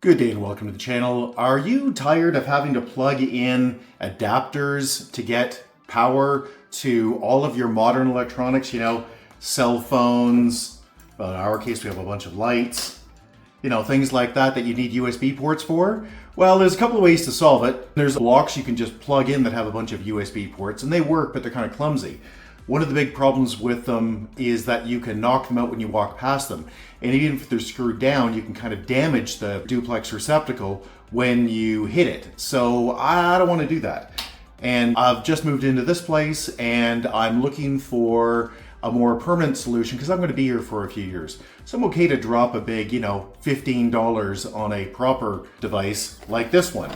Good day and welcome to the channel. Are you tired of having to plug in adapters to get power to all of your modern electronics? You know, cell phones, well, in our case we have a bunch of lights, you know, things like that you need USB ports for? Well, there's a couple of ways to solve it. There's blocks you can just plug in that have a bunch of USB ports, and they work, but they're kind of clumsy. One of the big problems with them is that you can knock them out when you walk past them. And even if they're screwed down, you can kind of damage the duplex receptacle when you hit it. So I don't want to do that. And I've just moved into this place and I'm looking for a more permanent solution because I'm going to be here for a few years. So I'm okay to drop a big, $15 on a proper device like this one.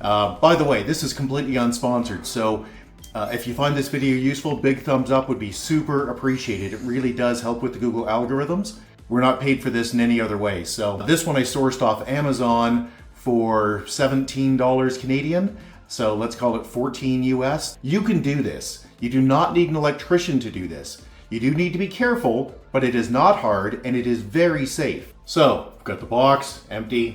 By the way, this is completely unsponsored. So if you find this video useful, big thumbs up would be super appreciated. It really does help with the Google algorithms. We're not paid for this in any other way. So this one I sourced off Amazon for $17 Canadian. So let's call it 14 US. You can do this. You do not need an electrician to do this. You do need to be careful, but it is not hard and it is very safe. So I've got the box, empty.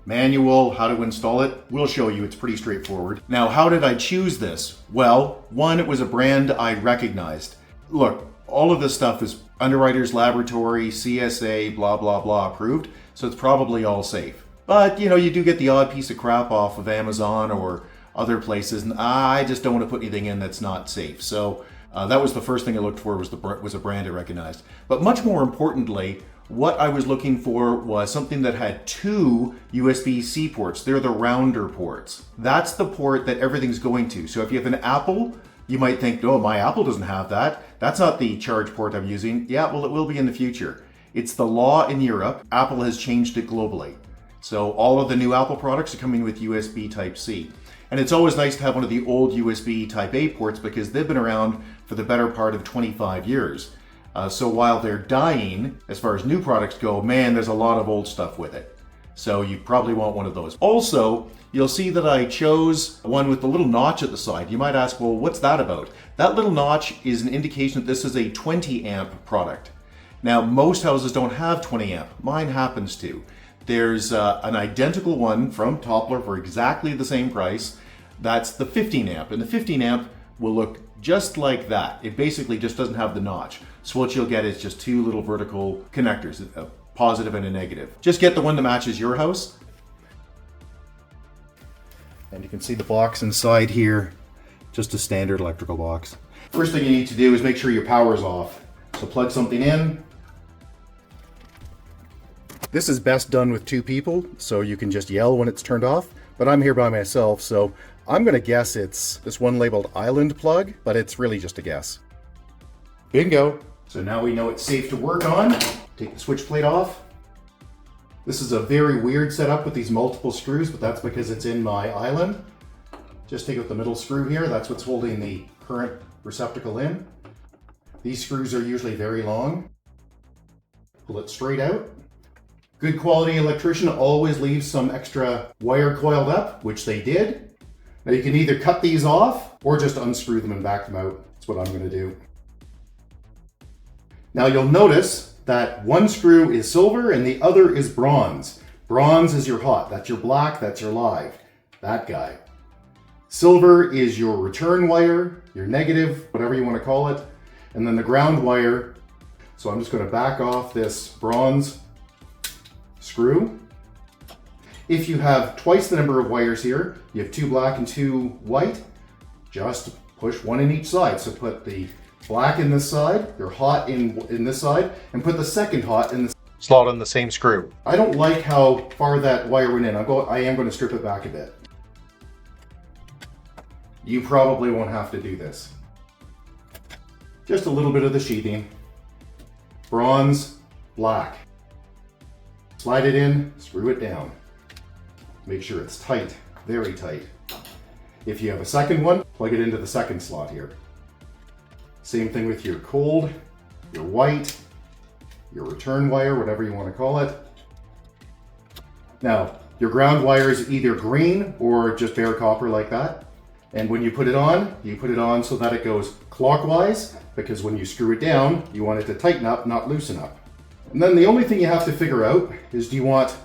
Manual, how to install it. We'll show you, it's pretty straightforward. Now, how did I choose this? Well, one, it was a brand I recognized. Look, all of this stuff is Underwriters Laboratory, CSA, blah, blah, blah approved, so it's probably all safe. But, you do get the odd piece of crap off of Amazon or other places, and I just don't want to put anything in that's not safe. So that was the first thing I looked for, was a brand I recognized. But much more importantly, what I was looking for was something that had two USB-C ports. They're the rounder ports. That's the port that everything's going to. So if you have an Apple, you might think, oh, my Apple doesn't have that. That's not the charge port I'm using. Yeah, well, it will be in the future. It's the law in Europe. Apple has changed it globally. So all of the new Apple products are coming with USB Type-C. And it's always nice to have one of the old USB Type-A ports because they've been around for the better part of 25 years. So while they're dying, as far as new products go, man, there's a lot of old stuff with it. So you probably want one of those. Also, you'll see that I chose one with the little notch at the side. You might ask, well, what's that about? That little notch is an indication that this is a 20 amp product. Now, most houses don't have 20 amp. Mine happens to. There's an identical one from Toppler for exactly the same price. That's the 15 amp. And the 15 amp will look just like that. It basically just doesn't have the notch. So what you'll get is just two little vertical connectors, a positive and a negative. Just get the one that matches your house. And you can see the box inside here, just a standard electrical box. First thing you need to do is make sure your power's off. So plug something in. This is best done with two people, so you can just yell when it's turned off. But I'm here by myself, so I'm gonna guess it's this one labeled Island plug, but it's really just a guess. Bingo. So now we know it's safe to work on. Take the switch plate off. This is a very weird setup with these multiple screws, but that's because it's in my island. Just take out the middle screw here. That's what's holding the current receptacle in. These screws are usually very long. Pull it straight out. Good quality electrician always leaves some extra wire coiled up, which they did. Now you can either cut these off or just unscrew them and back them out. That's what I'm going to do. Now you'll notice that one screw is silver and the other is bronze. Bronze is your hot, that's your black, that's your live, that guy. Silver is your return wire, your negative, whatever you want to call it, and then the ground wire. So I'm just going to back off this bronze screw. If you have twice the number of wires here, you have two black and two white, just push one in each side. So put the black in this side, your hot in this side, and put the second hot in the slot on the same screw. I don't like how far that wire went in. I am going to strip it back a bit. You probably won't have to do this. Just a little bit of the sheathing. Bronze, black. Slide it in, screw it down. Make sure it's tight, very tight. If you have a second one, plug it into the second slot here. Same thing with your cold, your white, your return wire, whatever you want to call it. Now, your ground wire is either green or just bare copper like that. And when you put it on so that it goes clockwise, because when you screw it down, you want it to tighten up, not loosen up. And then the only thing you have to figure out is, do you want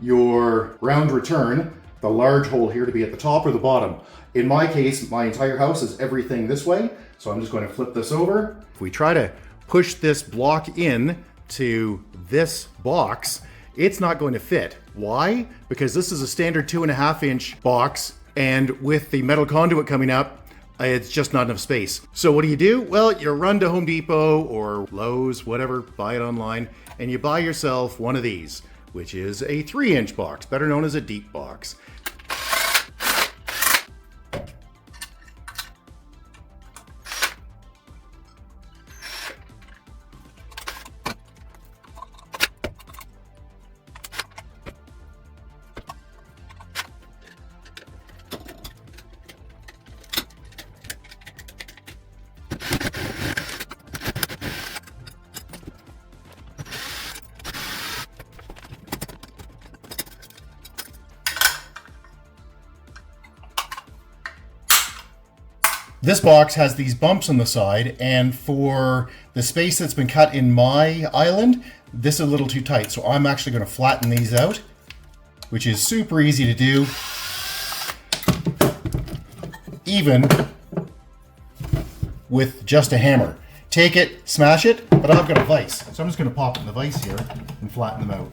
your round return, the large hole here, to be at the top or the bottom. In my case, my entire house is everything this way, so I'm just going to flip this over. If we try to push this block in to this box, it's not going to fit. Why? Because this is a standard 2.5-inch box, and with the metal conduit coming up, it's just not enough space. So what do? Well, you run to Home Depot or Lowe's, whatever, buy it online, and you buy yourself one of these, which is a 3-inch box, better known as a deep box. This box has these bumps on the side, and for the space that's been cut in my island, this is a little too tight. So I'm actually going to flatten these out, which is super easy to do, even with just a hammer. Take it, smash it, but I've got a vise. So I'm just going to pop it in the vise here and flatten them out.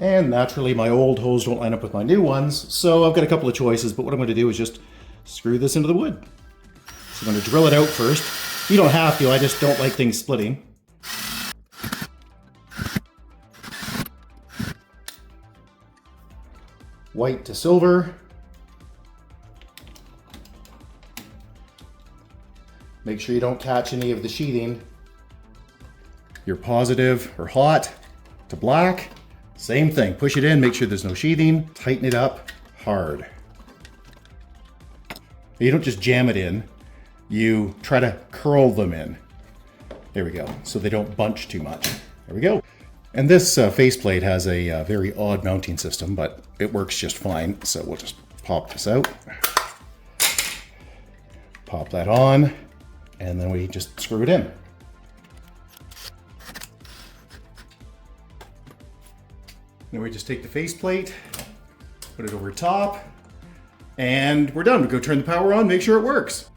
And naturally, my old hose don't line up with my new ones, so I've got a couple of choices, but what I'm going to do is just screw this into the wood. So I'm going to drill it out first. You don't have to, I just don't like things splitting. White to silver. Make sure you don't catch any of the sheathing. Your positive or hot to black. Same thing, push it in, make sure there's no sheathing, tighten it up hard. You don't just jam it in, you try to curl them in. There we go, so they don't bunch too much. There we go. And this faceplate has a very odd mounting system, but it works just fine. So we'll just pop this out. Pop that on, and then we just screw it in. Then we just take the faceplate, put it over top, and we're done. We go turn the power on, make sure it works.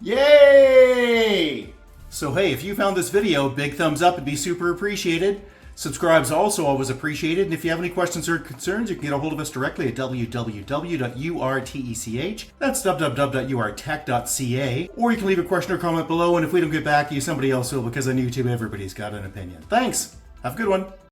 Yay! So hey, if you found this video, big thumbs up would be super appreciated. Subscribe's also always appreciated, and if you have any questions or concerns, you can get a hold of us directly at www.urtech, that's www.urtech.ca, or you can leave a question or comment below, and if we don't get back to you, somebody else will, because on YouTube everybody's got an opinion. Thanks! Have a good one!